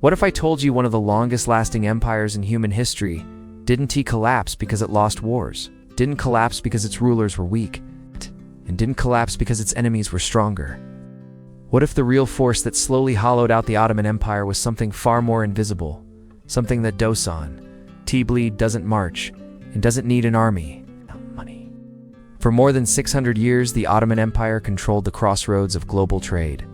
What if I told you one of the longest-lasting empires in human history didn't collapse because it lost wars, didn't collapse because its rulers were weak, and didn't collapse because its enemies were stronger? What if the real force that slowly hollowed out the Ottoman Empire was something far more invisible, something that bleed doesn't march, and doesn't need an army? Money. For more than 600 years, the Ottoman Empire controlled the crossroads of global trade.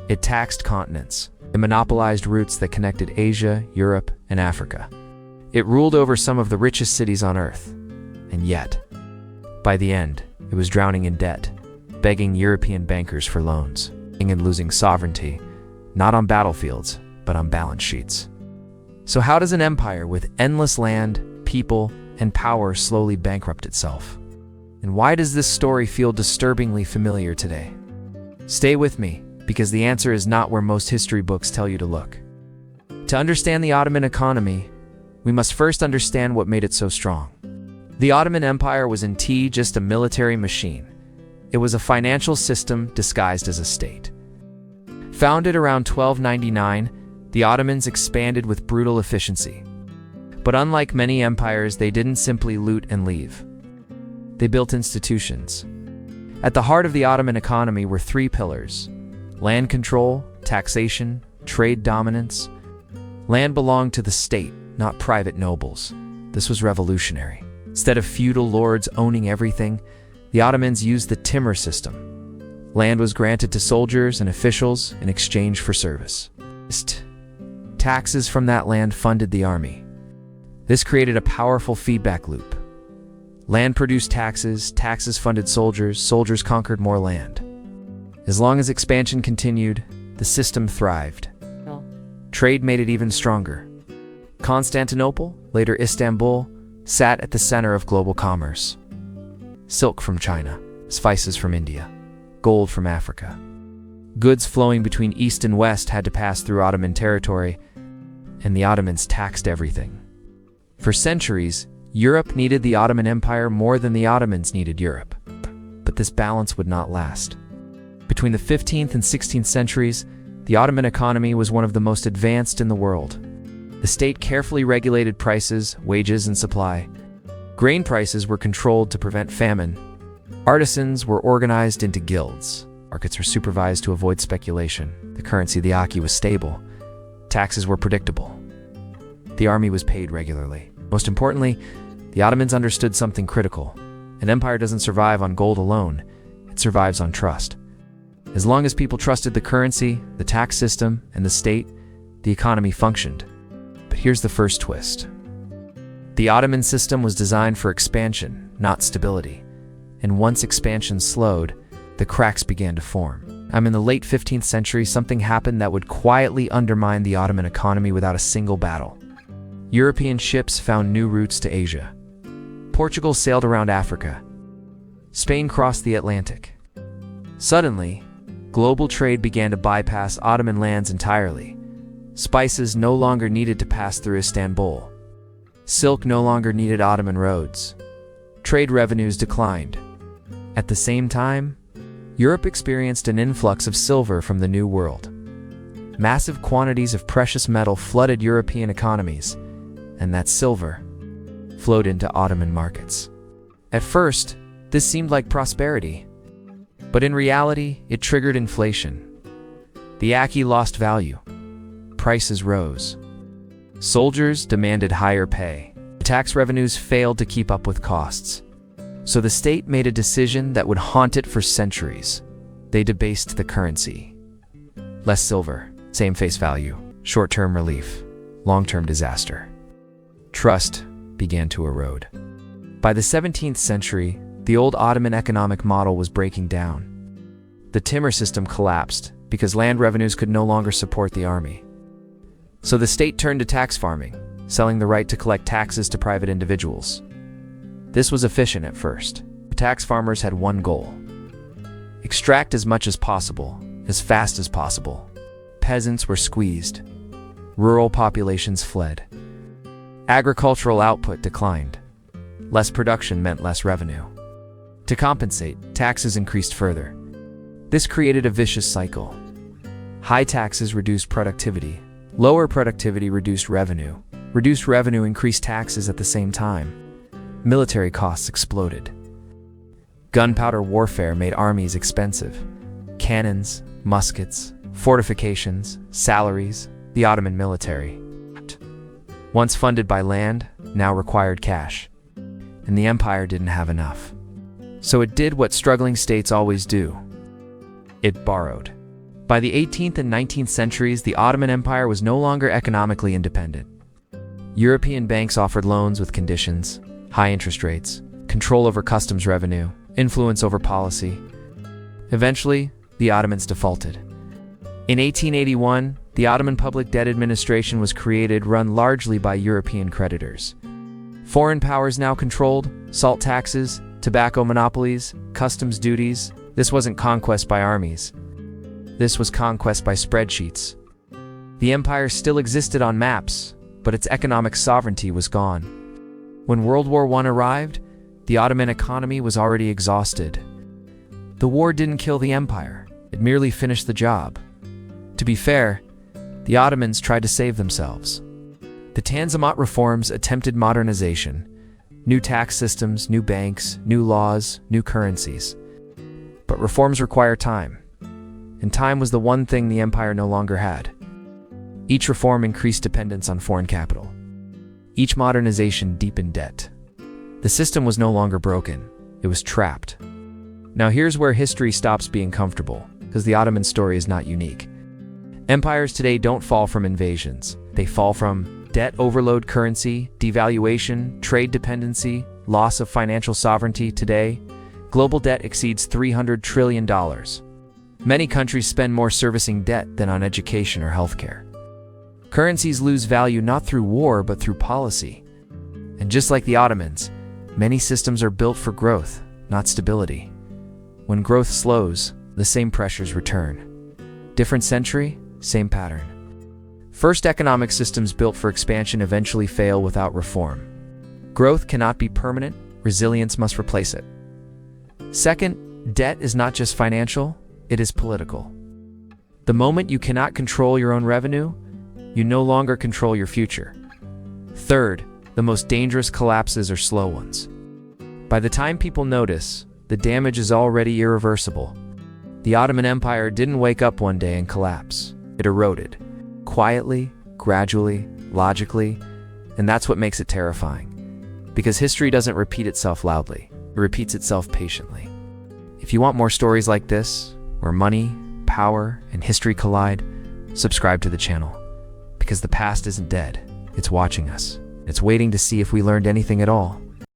It taxed continents. It monopolized routes that connected Asia, Europe, and Africa. It ruled over some of the richest cities on Earth. And yet, by the end, it was drowning in debt, begging European bankers for loans, and losing sovereignty, not on battlefields, but on balance sheets. So how does an empire with endless land, people, and power slowly bankrupt itself? And why does this story feel disturbingly familiar today? Stay with me, because the answer is not where most history books tell you to look. To understand the Ottoman economy, we must first understand what made it so strong. The Ottoman Empire was indeed just a military machine. It was a financial system disguised as a state. Founded around 1299, the Ottomans expanded with brutal efficiency. But unlike many empires, they didn't simply loot and leave. They built institutions. At the heart of the Ottoman economy were three pillars: land control, taxation, trade dominance. Land belonged to the state, not private nobles. This was revolutionary. Instead of feudal lords owning everything, the Ottomans used the Timar system. Land was granted to soldiers and officials in exchange for service. Taxes from that land funded the army. This created a powerful feedback loop. Land produced taxes, taxes funded soldiers, soldiers conquered more land. As long as expansion continued, the system thrived. Trade made it even stronger. Constantinople, later Istanbul, sat at the center of global commerce. Silk from China, spices from India, gold from Africa. Goods flowing between East and West had to pass through Ottoman territory, and the Ottomans taxed everything. For centuries, Europe needed the Ottoman Empire more than the Ottomans needed Europe. But this balance would not last. Between the 15th and 16th centuries, the Ottoman economy was one of the most advanced in the world. The state carefully regulated prices, wages, and supply. Grain prices were controlled to prevent famine. Artisans were organized into guilds. Markets were supervised to avoid speculation. The currency, the aki, was stable. Taxes were predictable. The army was paid regularly. Most importantly, the Ottomans understood something critical. An empire doesn't survive on gold alone. It survives on trust. As long as people trusted the currency, the tax system, and the state, the economy functioned. But here's the first twist. The Ottoman system was designed for expansion, not stability. And once expansion slowed, the cracks began to form. In the late 15th century, something happened that would quietly undermine the Ottoman economy without a single battle. European ships found new routes to Asia. Portugal sailed around Africa. Spain crossed the Atlantic. Suddenly, global trade began to bypass Ottoman lands entirely. Spices no longer needed to pass through Istanbul. Silk no longer needed Ottoman roads. Trade revenues declined. At the same time, Europe experienced an influx of silver from the New World. Massive quantities of precious metal flooded European economies, and that silver flowed into Ottoman markets. At first, this seemed like prosperity, but in reality, it triggered inflation. The aki lost value. Prices rose. Soldiers demanded higher pay. Tax revenues failed to keep up with costs. So the state made a decision that would haunt it for centuries. They debased the currency. Less silver, same face value, short-term relief, long-term disaster. Trust began to erode. By the 17th century, the old Ottoman economic model was breaking down. The Timar system collapsed because land revenues could no longer support the army. So the state turned to tax farming, selling the right to collect taxes to private individuals. This was efficient at first. The tax farmers had one goal: extract as much as possible, as fast as possible. Peasants were squeezed. Rural populations fled. Agricultural output declined. Less production meant less revenue. To compensate, taxes increased further. This created a vicious cycle. High taxes reduced productivity. Lower productivity reduced revenue. Reduced revenue increased taxes at the same time. Military costs exploded. Gunpowder warfare made armies expensive. Cannons, muskets, fortifications, salaries, the Ottoman military. Once funded by land, now required cash. And the empire didn't have enough. So it did what struggling states always do. It borrowed. By the 18th and 19th centuries, the Ottoman Empire was no longer economically independent. European banks offered loans with conditions, high interest rates, control over customs revenue, influence over policy. Eventually, the Ottomans defaulted. In 1881, the Ottoman Public Debt Administration was created, run largely by European creditors. Foreign powers now controlled salt taxes, tobacco monopolies, customs duties. This wasn't conquest by armies. This was conquest by spreadsheets. The empire still existed on maps, but its economic sovereignty was gone. When World War I arrived, the Ottoman economy was already exhausted. The war didn't kill the empire, it merely finished the job. To be fair, the Ottomans tried to save themselves. The Tanzimat reforms attempted modernization. New tax systems, new banks, new laws, new currencies. But reforms require time. And time was the one thing the empire no longer had. Each reform increased dependence on foreign capital. Each modernization deepened debt. The system was no longer broken, it was trapped. Now here's where history stops being comfortable, because the Ottoman story is not unique. Empires today don't fall from invasions. They fall from debt overload, currency, devaluation, trade dependency, loss of financial sovereignty. Today, global debt exceeds $300 trillion. Many countries spend more servicing debt than on education or healthcare. Currencies lose value not through war but through policy. And just like the Ottomans, many systems are built for growth, not stability. When growth slows, the same pressures return. Different century, same pattern. First, economic systems built for expansion eventually fail without reform. Growth cannot be permanent, resilience must replace it. Second, debt is not just financial, it is political. The moment you cannot control your own revenue, you no longer control your future. Third, the most dangerous collapses are slow ones. By the time people notice, the damage is already irreversible. The Ottoman Empire didn't wake up one day and collapse. It eroded. Quietly, gradually, logically, and that's what makes it terrifying. Because history doesn't repeat itself loudly, it repeats itself patiently. If you want more stories like this, where money, power, and history collide, subscribe to the channel. Because the past isn't dead, it's watching us. It's waiting to see if we learned anything at all.